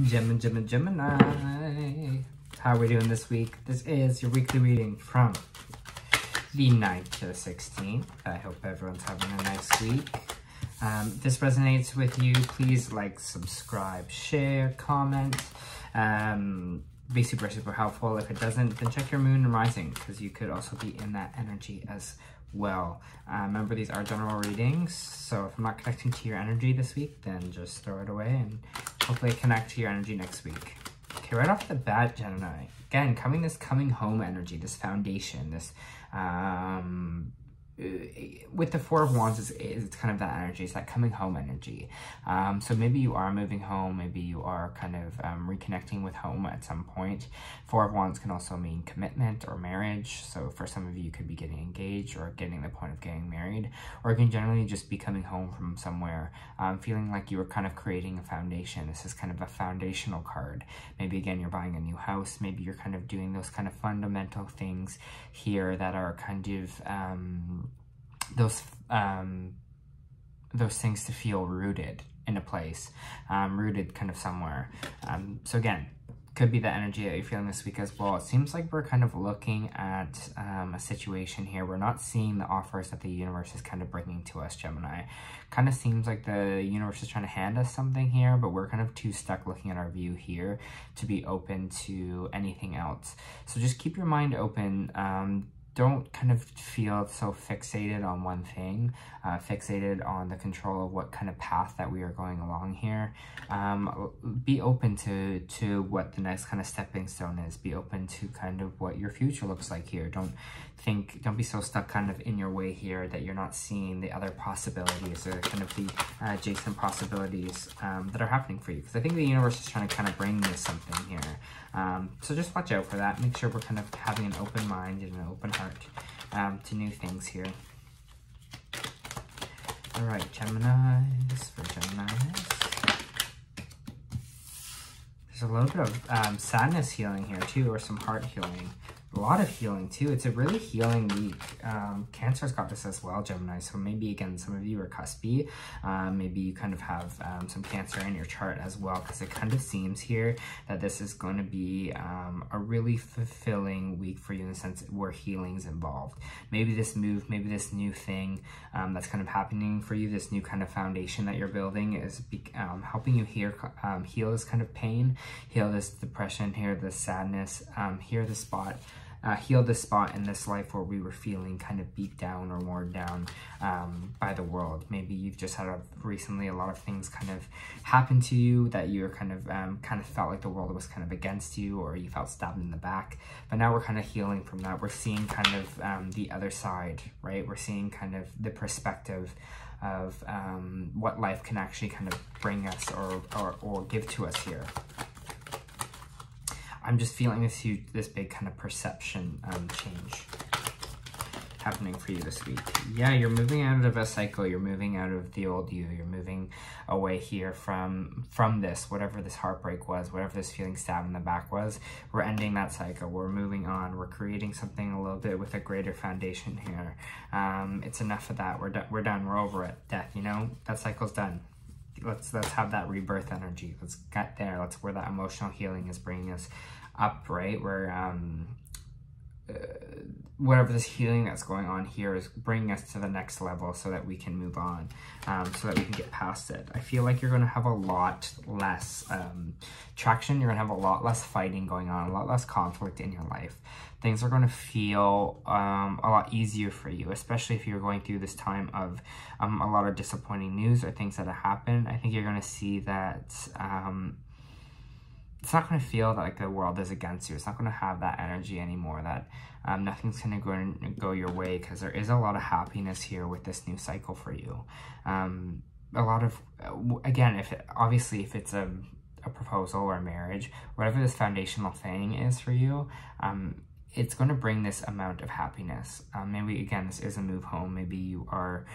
Gemini. How are we doing this week? This is your weekly reading from the 9th to the 16th. I hope everyone's having a nice week. If this resonates with you, please like, subscribe, share, comment. Be super, super helpful. If it doesn't, then check your moon and rising, because you could also be in that energy as well. Remember, these are general readings, so if I'm not connecting to your energy this week, then just throw it away and hopefully connect to your energy next week. Okay, right off the bat, Gemini. Again, this coming home energy, this foundation, this with the Four of Wands, it's kind of that energy. It's that coming home energy. So maybe you are moving home. Maybe you are kind of reconnecting with home at some point. Four of Wands can also mean commitment or marriage. So for some of you, you could be getting engaged or getting the point of getting married. Or you can generally just be coming home from somewhere, feeling like you were kind of creating a foundation. This is kind of a foundational card. Maybe, again, you're buying a new house. Maybe you're kind of doing those kind of fundamental things here that are kind of those things to feel rooted in a place, rooted kind of somewhere. So again, could be the energy that you're feeling this week as well. It seems like we're kind of looking at a situation here. We're not seeing the offers that the universe is kind of bringing to us, Gemini. Kind of seems like the universe is trying to hand us something here, but we're kind of too stuck looking at our view here to be open to anything else. So just keep your mind open. Don't kind of feel so fixated on one thing, fixated on the control of what kind of path that we are going along here. Be open to what the next kind of stepping stone is. Be open to kind of what your future looks like here. Don't be so stuck kind of in your way here that you're not seeing the other possibilities or kind of the adjacent possibilities that are happening for you. Because I think the universe is trying to kind of bring you something here. So just watch out for that. Make sure we're kind of having an open mind and an open heart to new things here. All right, Geminis, for Geminis. There's a little bit of sadness healing here too, or some heart healing. A lot of healing too. It's a really healing week. Cancer's got this as well, Gemini. So maybe, again, some of you are cuspy. Maybe you kind of have some Cancer in your chart as well, because it kind of seems here that this is going to be a really fulfilling week for you in the sense where healing's involved. Maybe this move, maybe this new thing that's kind of happening for you, this new kind of foundation that you're building is helping you heal this kind of pain, heal this depression here, this sadness, heal this spot in this life where we were feeling kind of beat down or worn down by the world. Maybe you've just had recently a lot of things kind of happen to you that you're kind of felt like the world was kind of against you, or you felt stabbed in the back. But now we're kind of healing from that. We're seeing kind of the other side, right? We're seeing kind of the perspective of what life can actually kind of bring us or give to us here. I'm just feeling this big kind of perception change happening for you this week. Yeah, you're moving out of a cycle. You're moving out of the old you. You're moving away here from this, whatever this heartbreak was, whatever this feeling stabbed in the back was. We're ending that cycle. We're moving on. We're creating something a little bit with a greater foundation here. It's enough of that. We're done. We're over it. Death, you know, that cycle's done. Let's have that rebirth energy. Let's get there. That's where that emotional healing is bringing us up, right? Where whatever this healing that's going on here is bringing us to the next level so that we can move on, so that we can get past it. I feel like you're going to have a lot less traction. You're going to have a lot less fighting going on, a lot less conflict in your life. Things are going to feel a lot easier for you, especially if you're going through this time of a lot of disappointing news or things that have happened. I think you're going to see that it's not going to feel like the world is against you. It's not going to have that energy anymore, that nothing's going to go your way, because there is a lot of happiness here with this new cycle for you. A lot of, again, if it's a proposal or a marriage, whatever this foundational thing is for you, it's going to bring this amount of happiness. Maybe, again, this is a move home. Maybe you are,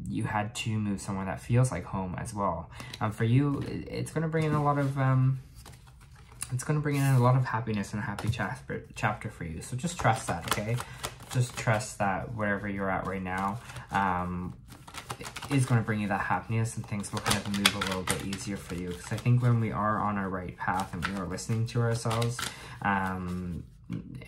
you had to move somewhere that feels like home as well. For you, it's going to bring in a lot of, happiness and a happy chapter for you. So just trust that, okay? Just trust that wherever you're at right now, is going to bring you that happiness, and things will kind of move a little bit easier for you. Because I think when we are on our right path and we are listening to ourselves and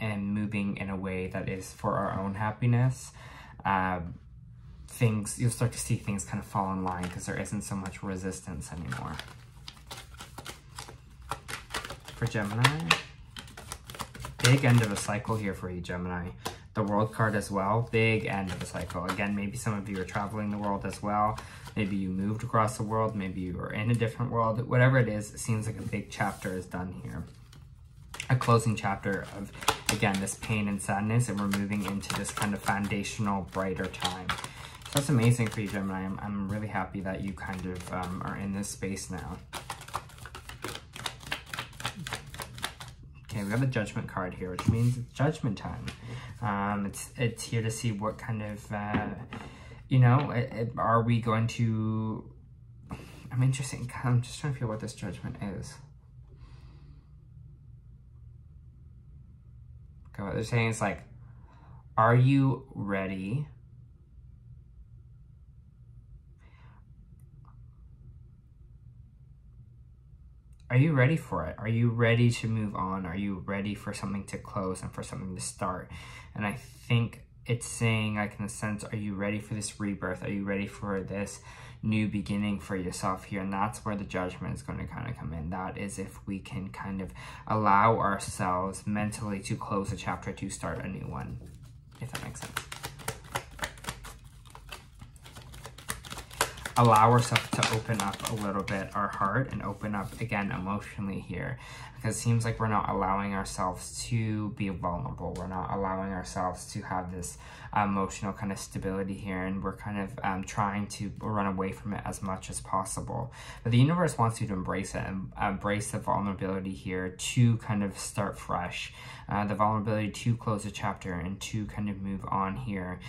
moving in a way that is for our own happiness, you'll start to see things kind of fall in line because there isn't so much resistance anymore. For Gemini, big end of a cycle here for you, Gemini. The World card as well, big end of the cycle. Again, maybe some of you are traveling the world as well. Maybe you moved across the world. Maybe you are in a different world. Whatever it is, it seems like a big chapter is done here. A closing chapter of, again, this pain and sadness, and we're moving into this kind of foundational, brighter time. So that's amazing for you, Gemini. I'm really happy that you kind of are in this space now. Okay, we have a Judgment card here, which means it's Judgment time. It's here to see what kind of, you know, are we going to, I'm just trying to feel what this Judgment is. Okay, what they're saying is like, are you ready? Are you ready for it? Are you ready to move on? Are you ready for something to close and for something to start? And I think it's saying, like, in a sense, are you ready for this rebirth? Are you ready for this new beginning for yourself here? And that's where the Judgment is going to kind of come in. That is if we can kind of allow ourselves mentally to close a chapter to start a new one, if that makes sense. Allow ourselves to open up a little bit our heart and open up again emotionally here, because it seems like we're not allowing ourselves to be vulnerable. We're not allowing ourselves to have this emotional kind of stability here, and we're kind of trying to run away from it as much as possible. But the universe wants you to embrace it and embrace the vulnerability here to kind of start fresh. The vulnerability to close a chapter and to kind of move on here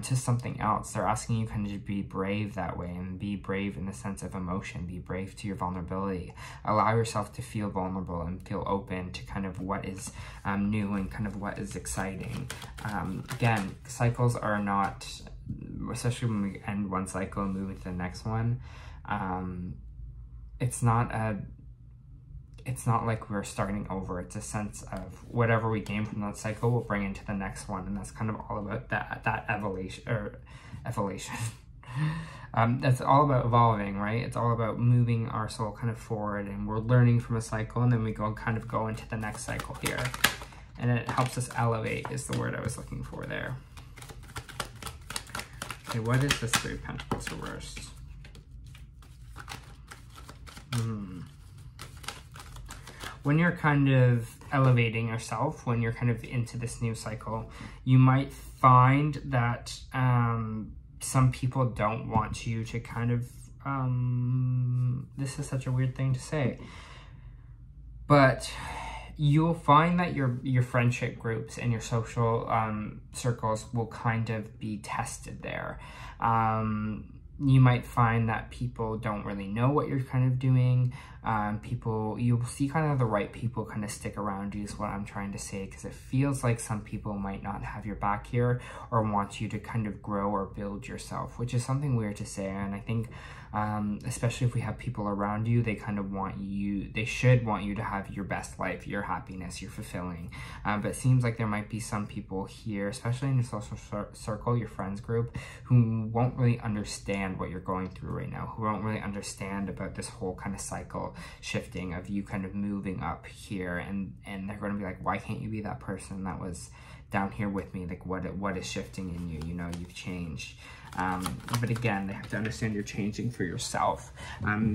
to something else. They're asking you kind of to be brave that way, and be brave in the sense of emotion. Be brave to your vulnerability. Allow yourself to feel vulnerable and feel open to kind of what is new and kind of what is exciting. Again, cycles are not, especially when we end one cycle and move into the next one, it's not like we're starting over. It's a sense of whatever we gain from that cycle, we'll bring into the next one. And that's kind of all about that evolution. That's all about evolving, right? It's all about moving our soul kind of forward, and we're learning from a cycle, and then we go into the next cycle here. And it helps us elevate is the word I was looking for there. Okay, what is this Three of Pentacles reversed? When you're kind of elevating yourself, when you're kind of into this new cycle, you might find that some people don't want you to kind of, this is such a weird thing to say, but you'll find that your friendship groups and your social circles will kind of be tested there. You might find that people don't really know what you're kind of doing. You'll see kind of the right people kind of stick around you is what I'm trying to say, because it feels like some people might not have your back here or want you to kind of grow or build yourself, which is something weird to say. And I think especially if we have people around you, they kind of they should want you to have your best life, your happiness, your fulfilling. But it seems like there might be some people here, especially in your social circle, your friends group, who won't really understand what you're going through right now, who won't really understand about this whole kind of cycle shifting of you kind of moving up here, and they're going to be like, why can't you be that person that was down here with me? Like, what is shifting in you? You know, you've changed. But again, they have to understand you're changing for yourself.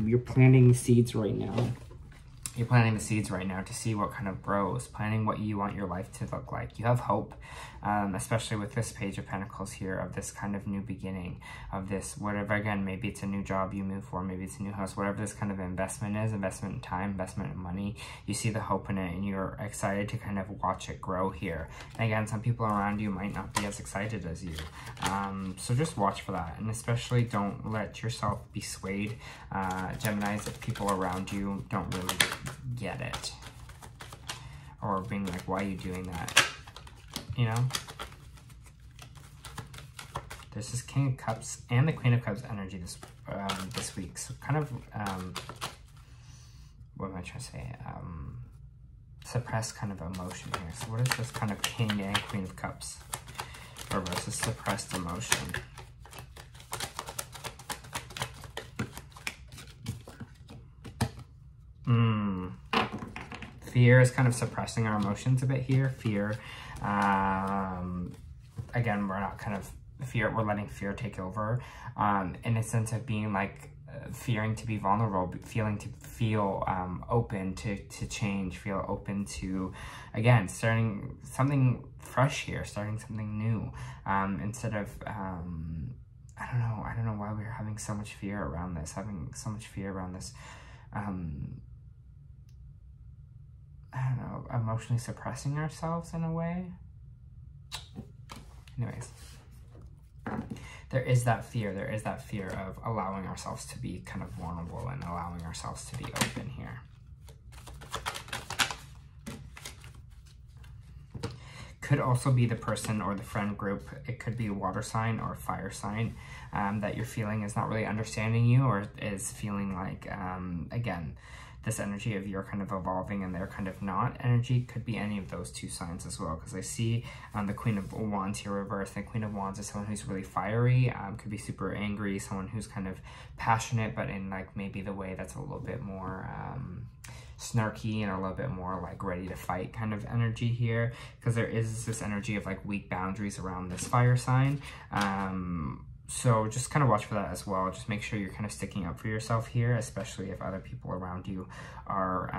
You're planting seeds right now. You're planting the seeds right now to see what kind of grows, planning what you want your life to look like. You have hope, especially with this Page of Pentacles here, of this kind of new beginning, of this, whatever, again, maybe it's a new job you move for, maybe it's a new house, whatever this kind of investment is, investment in time, investment in money, you see the hope in it, and you're excited to kind of watch it grow here. And again, some people around you might not be as excited as you. So just watch for that, and especially don't let yourself be swayed, Geminis, if people around you don't really get it, or being like, why are you doing that? You know, There's this King of Cups and the Queen of Cups energy this week. So kind of, what am I trying to say? Suppressed kind of emotion here. So what is this kind of King and Queen of Cups? Or versus suppressed emotion? Fear is kind of suppressing our emotions a bit here. Fear. Again, we're not kind of we're letting fear take over in a sense of being like fearing to be vulnerable, feeling to feel open to change, feel open to, again, starting something fresh here, starting something new, instead of I don't know why we're having so much fear around this, I don't know, emotionally suppressing ourselves in a way. Anyways, there is that fear of allowing ourselves to be kind of vulnerable and allowing ourselves to be open here. Could also be the person or the friend group. It could be a water sign or a fire sign that you're feeling is not really understanding you, or is feeling like, again, this energy of you're kind of evolving and they're kind of not energy. Could be any of those two signs as well, because I see the Queen of Wands here reversed. The Queen of Wands is someone who's really fiery, could be super angry, someone who's kind of passionate, but in like maybe the way that's a little bit more snarky and a little bit more like ready to fight kind of energy here, because there is this energy of like weak boundaries around this fire sign. So just kind of watch for that as well. Just make sure you're kind of sticking up for yourself here, especially if other people around you are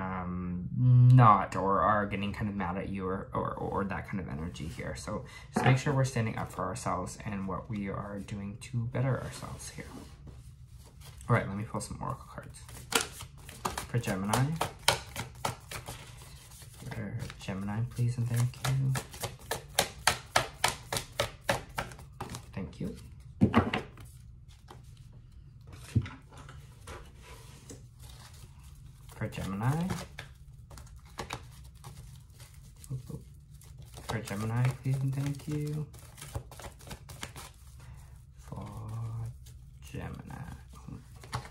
not, or are getting kind of mad at you, or that kind of energy here. So just make sure we're standing up for ourselves and what we are doing to better ourselves here. All right, let me pull some oracle cards for Gemini. For Gemini, please and thank you. Thank you. For Gemini. For Gemini, please and thank you. For Gemini.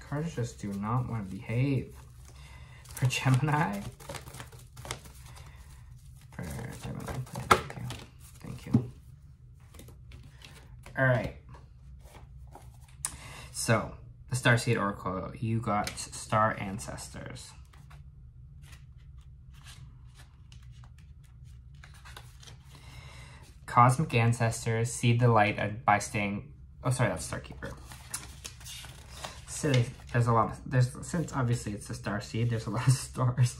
Cards just do not want to behave. For Gemini. For Gemini, please, thank you. Thank you. All right. So, the Starseed Oracle, you got Star Ancestors. Cosmic Ancestors, seed the light by staying... Oh, sorry, that's Starkeeper. Silly. There's a lot of... Since obviously it's the Starseed, there's a lot of stars.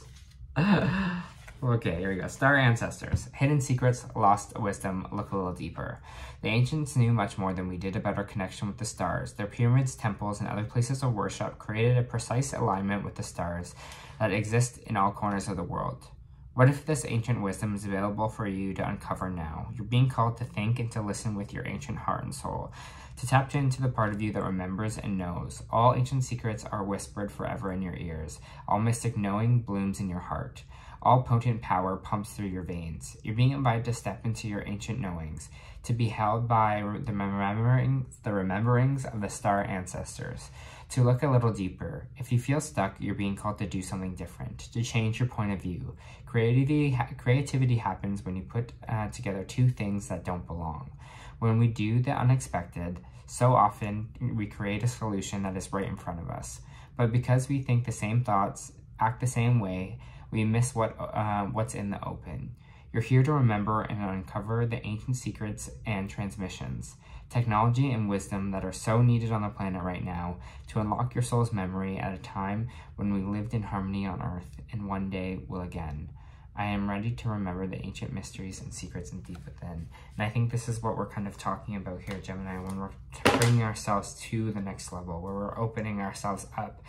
Okay, here we go. Star Ancestors. Hidden secrets, lost wisdom, look a little deeper. The ancients knew much more than we did about our connection with the stars. Their pyramids, temples, and other places of worship created a precise alignment with the stars that exist in all corners of the world. What if this ancient wisdom is available for you to uncover now? You're being called to think and to listen with your ancient heart and soul, to tap into the part of you that remembers and knows. All ancient secrets are whispered forever in your ears. All mystic knowing blooms in your heart. All potent power pumps through your veins. You're being invited to step into your ancient knowings, to be held by the rememberings of the star ancestors, to look a little deeper. If you feel stuck, you're being called to do something different, to change your point of view. Creativity happens when you put together two things that don't belong. When we do the unexpected, so often we create a solution that is right in front of us. But because we think the same thoughts, act the same way, we miss what's in the open. You're here to remember and uncover the ancient secrets and transmissions, technology and wisdom that are so needed on the planet right now, to unlock your soul's memory at a time when we lived in harmony on Earth and one day will again. I am ready to remember the ancient mysteries and secrets in deep within. And I think this is what we're kind of talking about here, Gemini, when we're bringing ourselves to the next level, where we're opening ourselves up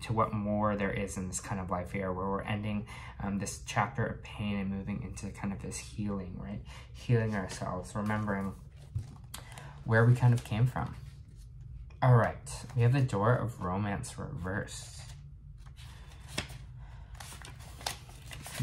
to what more there is in this kind of life here, where we're ending this chapter of pain and moving into kind of this healing, right? Healing ourselves, remembering where we kind of came from. All right, we have the Door of Romance reversed.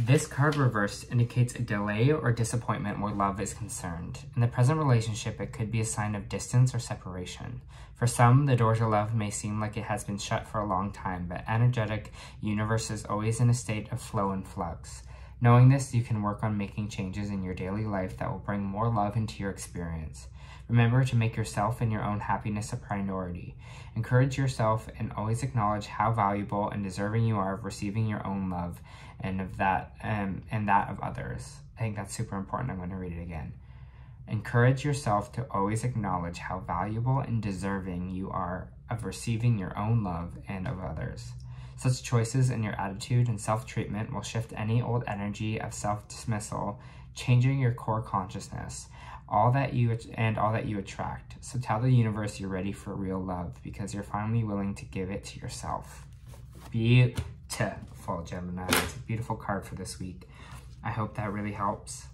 This card reversed indicates a delay or disappointment where love is concerned. In the present relationship, it could be a sign of distance or separation. For some, the door to love may seem like it has been shut for a long time, but energetic universe is always in a state of flow and flux. Knowing this, you can work on making changes in your daily life that will bring more love into your experience. Remember to make yourself and your own happiness a priority. Encourage yourself and always acknowledge how valuable and deserving you are of receiving your own love and that of others. I think that's super important. I'm going to read it again. Encourage yourself to always acknowledge how valuable and deserving you are of receiving your own love and of others. Such choices in your attitude and self-treatment will shift any old energy of self-dismissal, changing your core consciousness, all that you attract. So tell the universe you're ready for real love because you're finally willing to give it to yourself. Beautiful, Gemini. It's a beautiful card for this week. I hope that really helps.